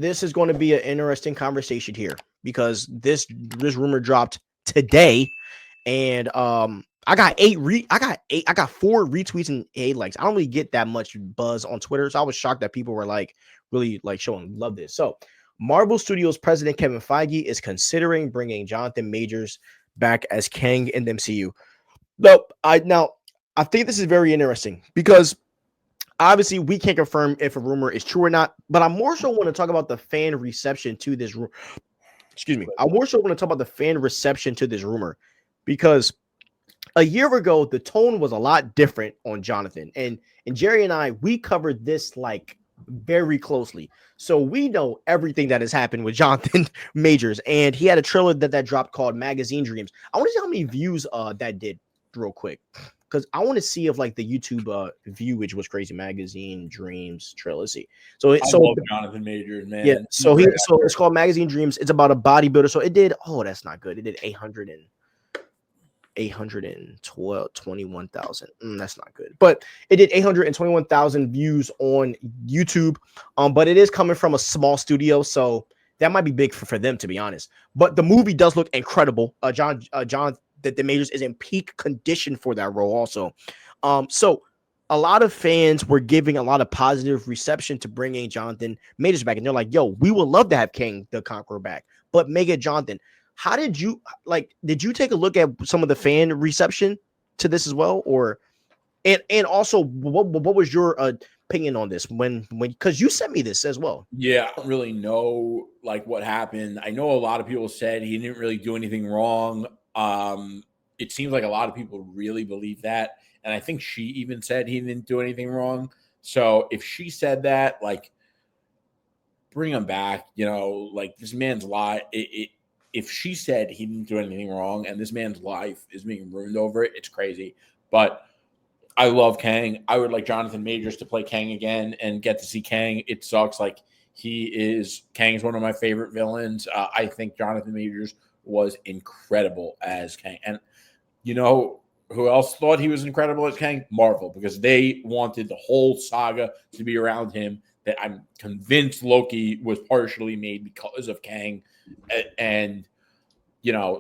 this is going to be an interesting conversation here because this rumor dropped today, and I got 4 retweets and 8 likes. I don't really get that much buzz on Twitter, so I was shocked that people were like really like showing love this. So Marvel Studios president Kevin Feige is considering bringing Jonathan Majors back as Kang in the MCU. Now I think this is very interesting because obviously we can't confirm if a rumor is true or not, but I more so want to talk about the fan reception to this rumor. Excuse me. I more so want to talk about the fan reception to this rumor because a year ago the tone was a lot different on Jonathan, and Jerry and we covered this like very closely, so we know everything that has happened with Jonathan Majors, and he had a trailer that dropped called Magazine Dreams. I want to see how many views that did real quick because I want to see if like the YouTube viewage was crazy. Magazine Dreams trailer. Let's see. I love Jonathan Majors, man. Yeah, so it's called Magazine Dreams. It's about a bodybuilder. So it did. Oh, that's not good. It did 821,000. That's not good. But it did 821,000 views on YouTube. But it is coming from a small studio, so that might be big for them, to be honest. But the movie does look incredible. John that the Majors is in peak condition for that role also. So a lot of fans were giving a lot of positive reception to bringing Jonathan Majors back, and they're like, yo, we would love to have Kang the Conqueror back, but make it Jonathan. How did you did you take a look at some of the fan reception to this as well? Or and also what was your opinion on this when because you sent me this as well? Yeah, I don't really know like what happened. I know a lot of people said he didn't really do anything wrong. It seems like a lot of people really believe that. And I think she even said he didn't do anything wrong. So if she said that, like, bring him back, like this man's life. If she said he didn't do anything wrong and this man's life is being ruined over it, it's crazy. But I love Kang. I would like Jonathan Majors to play Kang again and get to see Kang. It sucks. Like Kang is one of my favorite villains. I think Jonathan Majors was incredible as Kang. And who else thought he was incredible as Kang? Marvel, because they wanted the whole saga to be around him. That I'm convinced Loki was partially made because of Kang. And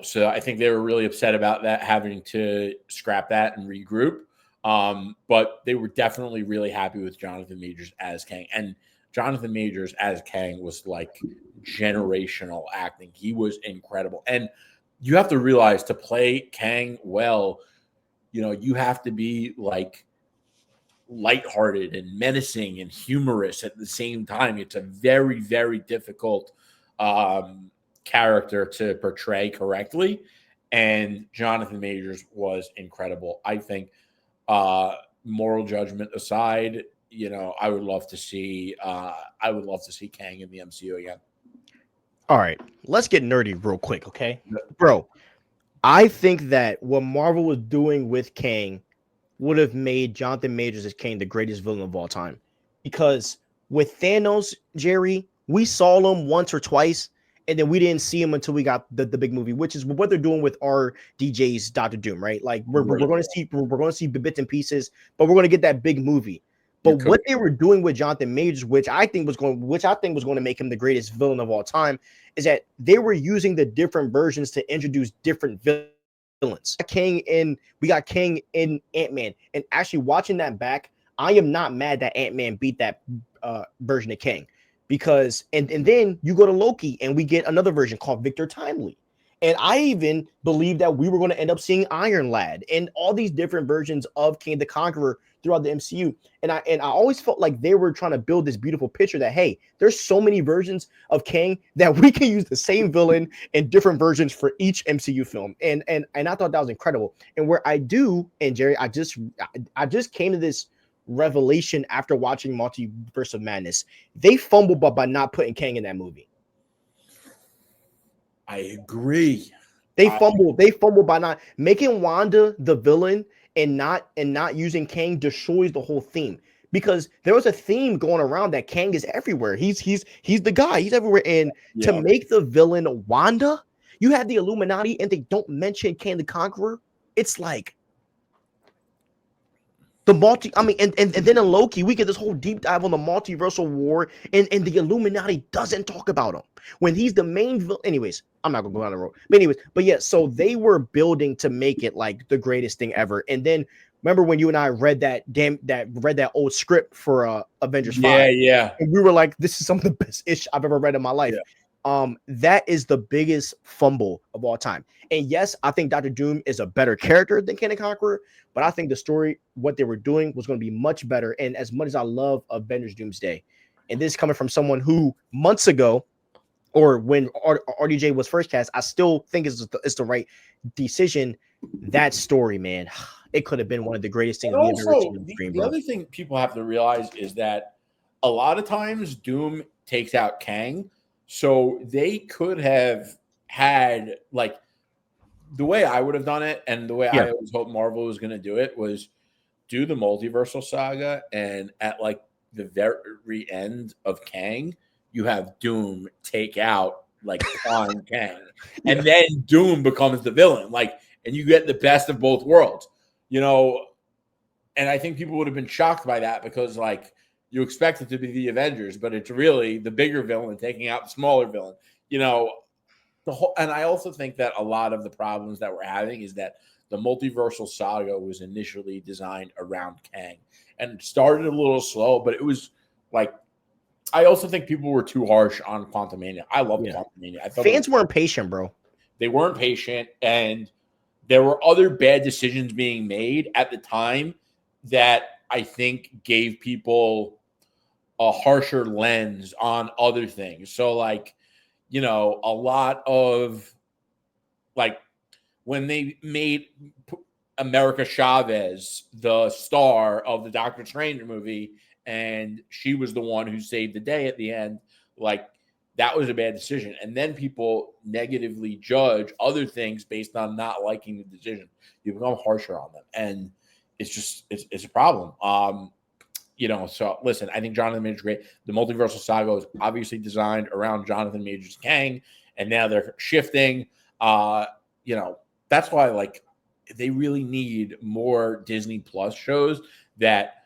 so I think they were really upset about that, having to scrap that and regroup. But they were definitely really happy with Jonathan Majors as Kang. And Jonathan Majors as Kang was like generational acting. He was incredible. And you have to realize to play Kang well, you have to be like lighthearted and menacing and humorous at the same time. It's a very, very difficult character to portray correctly. And Jonathan Majors was incredible. I think moral judgment aside, I would love to see Kang in the MCU again. All right, let's get nerdy real quick, okay? Bro, I think that what Marvel was doing with Kang would have made Jonathan Majors as Kang the greatest villain of all time. Because with Thanos, Jerry, we saw him once or twice, and then we didn't see him until we got the big movie, which is what they're doing with our DJ's Doctor Doom, right? Like we're going to see bits and pieces, but we're going to get that big movie. But what they were doing with Jonathan Majors, which I think was going to make him the greatest villain of all time, is that they were using the different versions to introduce different villains. We got Kang in Ant-Man, and actually watching that back, I am not mad that Ant-Man beat that version of Kang, because and then you go to Loki and we get another version called Victor Timely. And I even believe that we were going to end up seeing Iron Lad and all these different versions of Kang the Conqueror throughout the MCU. And I always felt like they were trying to build this beautiful picture that, hey, there's so many versions of Kang that we can use the same villain in different versions for each MCU film. And I thought that was incredible. And where I do, and Jerry, I just came to this revelation after watching Multiverse of Madness. They fumbled by not putting Kang in that movie. I agree. They fumbled by not making Wanda the villain and not using Kang destroys the whole theme, because there was a theme going around that Kang is everywhere. He's the guy. He's everywhere. And to make the villain Wanda, you have the Illuminati and they don't mention Kang the Conqueror. It's like I mean, and then in Loki, we get this whole deep dive on the multiversal war, and the Illuminati doesn't talk about him when he's the main villain. Anyways, I'm not gonna go down the road. But anyways, but yeah, so they were building to make it like the greatest thing ever. And then remember when you and I read that old script for Avengers 5? Yeah. And we were like, this is some of the best ish I've ever read in my life. That is the biggest fumble of all time. And yes, I think Doctor Doom is a better character than Kang the Conqueror, but I think the story, what they were doing, was going to be much better. And as much as I love Avengers Doomsday, and this is coming from someone who months ago, or when RDJ was first cast, I still think it's the right decision. That story, man, it could have been one of the greatest things And we have ever also, seen on screen, the other thing people have to realize is that a lot of times Doom takes out Kang, so they could have had like the way I would have done it, and the way I always hoped Marvel was going to do it was do the multiversal saga, and at like the very end of Kang, you have Doom take out like Kang, and then Doom becomes the villain, like, and you get the best of both worlds, you know. And I think people would have been shocked by that because, like, you expect it to be the Avengers, but it's really the bigger villain taking out the smaller villain, you know. And I also think that a lot of the problems that we're having is that the multiversal saga was initially designed around Kang, and it started a little slow, but it was like, I also think people were too harsh on Quantumania. I love Quantumania. I thought fans weren't patient, bro. They weren't patient, and there were other bad decisions being made at the time that I think gave people a harsher lens on other things. So, like, you know, a lot of, like, when they made America Chavez the star of the Doctor Strange movie, and she was the one who saved the day at the end, like, that was a bad decision. And then people negatively judge other things based on not liking the decision. You become harsher on them, and it's a problem. You know, so listen, I think Jonathan Majors is great. The multiversal saga is obviously designed around Jonathan Majors' Kang, and now they're shifting. You know, that's why, like, they really need more Disney Plus shows that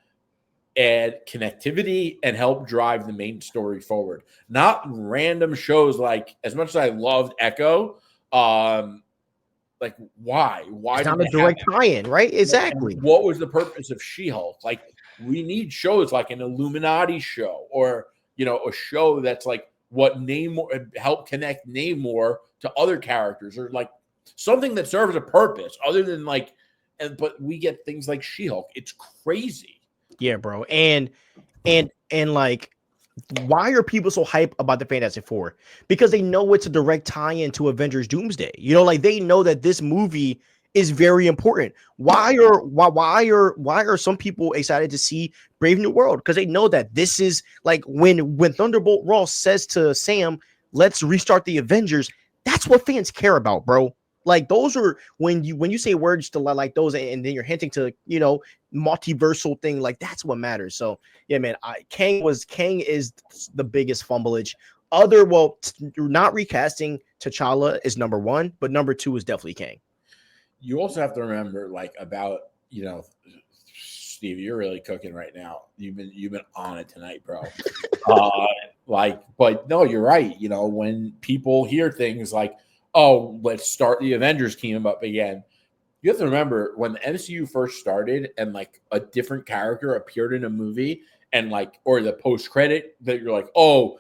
add connectivity and help drive the main story forward. Not random shows like, as much as I loved Echo, like, why? Why it's did not a direct tie-in, right? Exactly. And what was the purpose of She-Hulk? Like, we need shows like an Illuminati show, or, you know, a show that's like what Namor, help connect Namor to other characters, or like something that serves a purpose other than like, but we get things like She-Hulk. It's crazy. Yeah, bro. And like, why are people so hyped about the Fantastic Four? Because they know it's a direct tie-in to Avengers Doomsday. You know, like, they know that this movie is very important. Why are some people excited to see Brave New World? Because they know that this is like when Thunderbolt Ross says to Sam, let's restart the Avengers. That's what fans care about, bro. Like, those are when you say words to like those, and then you're hinting to, you know, multiversal thing, like, that's what matters. So yeah, man, Kang is the biggest fumblage. Not recasting T'Challa is number one, but number two is definitely Kang. You also have to remember, like, about, you know, Steve, you're really cooking right now. You've been on it tonight, bro. Like, but no, you're right. You know, when people hear things like, oh, let's start the Avengers team up again, you have to remember when the MCU first started and like a different character appeared in a movie, and like, or the post credit that you're like, oh,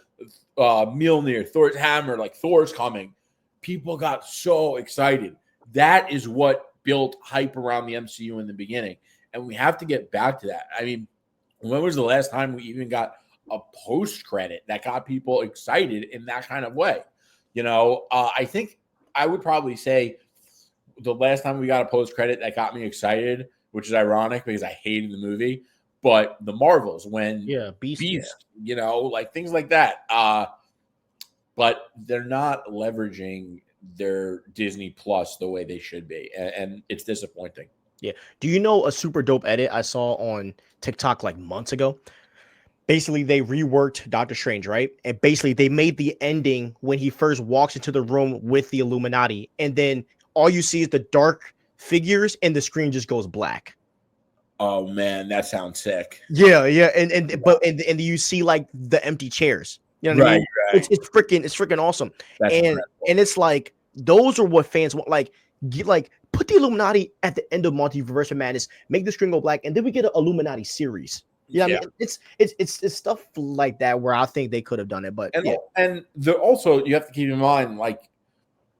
Mjolnir, Thor's hammer, like Thor's coming. People got so excited. That is what built hype around the MCU in the beginning. And we have to get back to that. I mean, when was the last time we even got a post credit that got people excited in that kind of way? You know, I think I would probably say the last time we got a post credit that got me excited, which is ironic because I hated the movie, but the Marvels, when Beast, you know, like things like that. But they're not leveraging their Disney Plus the way they should be, and it's disappointing. Yeah. Do you know a super dope edit I saw on TikTok like months ago? Basically, they reworked Doctor Strange, right? And basically, they made the ending when he first walks into the room with the Illuminati, and then all you see is the dark figures, and the screen just goes black. Oh man, that sounds sick. Yeah, yeah, and you see like the empty chairs. You know what I Right, mean? right. It's freaking awesome. That's incredible. And it's like those are what fans want. Like put the Illuminati at the end of Multiverse of Madness, make the screen go black, and then we get an Illuminati series. You know what I mean? It's stuff like that where I think they could have done it, but And yeah. and also you have to keep in mind, like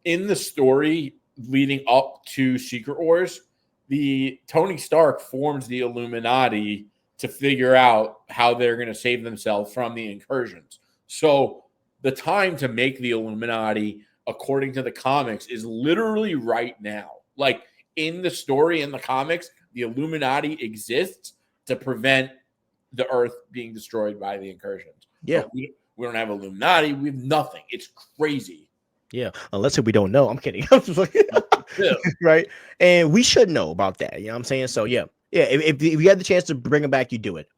in the story leading up to Secret Wars, the Tony Stark forms the Illuminati to figure out how they're going to save themselves from the incursions. So the time to make the Illuminati, according to the comics, is literally right now. Like in the story, in the comics, the Illuminati exists to prevent the Earth being destroyed by the incursions. Yeah. But we don't have Illuminati. We have nothing. It's crazy. Yeah, unless we don't know. I'm kidding. Right? And we should know about that. You know what I'm saying? So yeah. If you had the chance to bring him back, you do it.